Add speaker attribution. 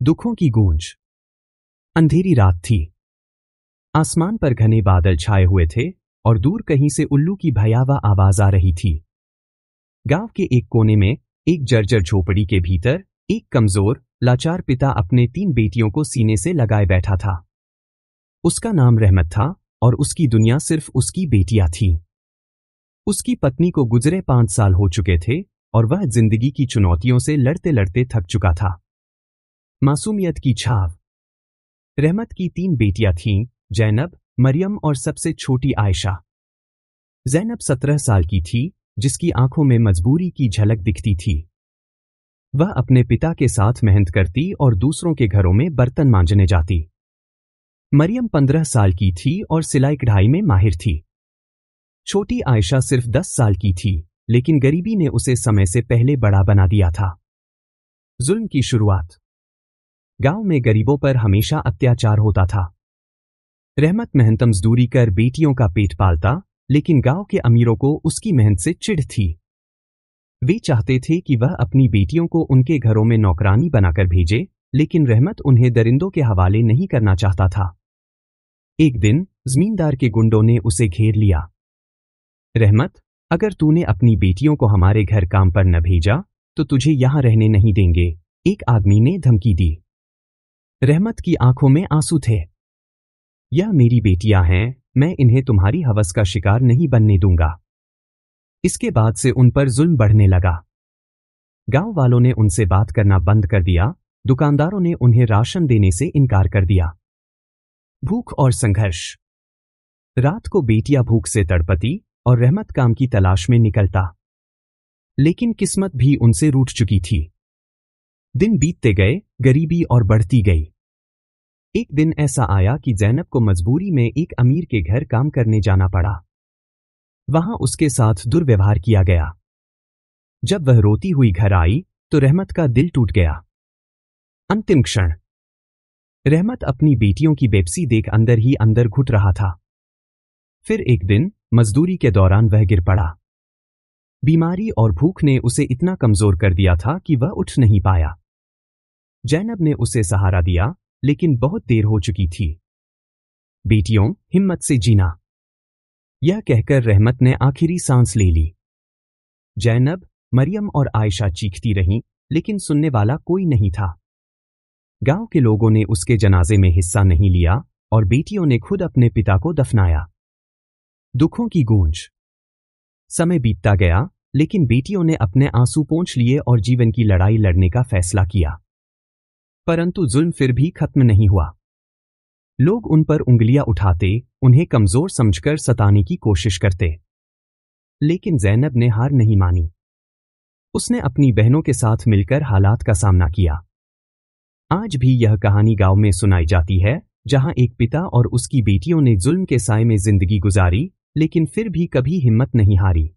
Speaker 1: दुखों की गूंज। अंधेरी रात थी। आसमान पर घने बादल छाए हुए थे और दूर कहीं से उल्लू की भयावह आवाज आ रही थी। गांव के एक कोने में एक जर्जर झोपड़ी के भीतर एक कमजोर, लाचार पिता अपने 3 बेटियों को सीने से लगाए बैठा था। उसका नाम रहमत था और उसकी दुनिया सिर्फ उसकी बेटियां थीं। उसकी पत्नी को गुजरे 5 साल हो चुके थे और वह जिंदगी की चुनौतियों से लड़ते लड़ते थक चुका था। मासूमियत की छाव। रहमत की 3 बेटियां थीं, जैनब, मरियम और सबसे छोटी आयशा। जैनब 17 साल की थी, जिसकी आंखों में मजबूरी की झलक दिखती थी। वह अपने पिता के साथ मेहनत करती और दूसरों के घरों में बर्तन मांजने जाती। मरियम 15 साल की थी और सिलाई कढ़ाई में माहिर थी। छोटी आयशा सिर्फ 10 साल की थी, लेकिन गरीबी ने उसे समय से पहले बड़ा बना दिया था। जुल्म की शुरुआत। गांव में गरीबों पर हमेशा अत्याचार होता था। रहमत मेहनत मजदूरी कर बेटियों का पेट पालता, लेकिन गांव के अमीरों को उसकी मेहनत से चिढ़ थी। वे चाहते थे कि वह अपनी बेटियों को उनके घरों में नौकरानी बनाकर भेजे, लेकिन रहमत उन्हें दरिंदों के हवाले नहीं करना चाहता था। एक दिन जमींदार के गुंडों ने उसे घेर लिया। रहमत, अगर तूने अपनी बेटियों को हमारे घर काम पर न भेजा तो तुझे यहां रहने नहीं देंगे, एक आदमी ने धमकी दी। रहमत की आंखों में आंसू थे। यह मेरी बेटियां हैं, मैं इन्हें तुम्हारी हवस का शिकार नहीं बनने दूंगा। इसके बाद से उन पर जुल्म बढ़ने लगा। गांव वालों ने उनसे बात करना बंद कर दिया, दुकानदारों ने उन्हें राशन देने से इनकार कर दिया। भूख और संघर्ष। रात को बेटियां भूख से तड़पती और रहमत काम की तलाश में निकलता, लेकिन किस्मत भी उनसे रूठ चुकी थी। दिन बीतते गए, गरीबी और बढ़ती गई। एक दिन ऐसा आया कि जैनब को मजबूरी में एक अमीर के घर काम करने जाना पड़ा। वहां उसके साथ दुर्व्यवहार किया गया। जब वह रोती हुई घर आई तो रहमत का दिल टूट गया। अंतिम क्षण। रहमत अपनी बेटियों की बेपसी देख अंदर ही अंदर घुट रहा था। फिर एक दिन मजदूरी के दौरान वह गिर पड़ा। बीमारी और भूख ने उसे इतना कमजोर कर दिया था कि वह उठ नहीं पाया। जैनब ने उसे सहारा दिया, लेकिन बहुत देर हो चुकी थी। बेटियों, हिम्मत से जीना, यह कहकर रहमत ने आखिरी सांस ले ली। जैनब, मरियम और आयशा चीखती रहीं, लेकिन सुनने वाला कोई नहीं था। गांव के लोगों ने उसके जनाजे में हिस्सा नहीं लिया और बेटियों ने खुद अपने पिता को दफनाया। दुखों की गूंज। समय बीतता गया, लेकिन बेटियों ने अपने आंसू पोंछ लिए और जीवन की लड़ाई लड़ने का फैसला किया। परंतु जुल्म फिर भी खत्म नहीं हुआ। लोग उन पर उंगलियां उठाते, उन्हें कमजोर समझकर सताने की कोशिश करते। लेकिन जैनब ने हार नहीं मानी। उसने अपनी बहनों के साथ मिलकर हालात का सामना किया। आज भी यह कहानी गांव में सुनाई जाती है, जहां एक पिता और उसकी बेटियों ने जुल्म के साए में जिंदगी गुजारी, लेकिन फिर भी कभी हिम्मत नहीं हारी।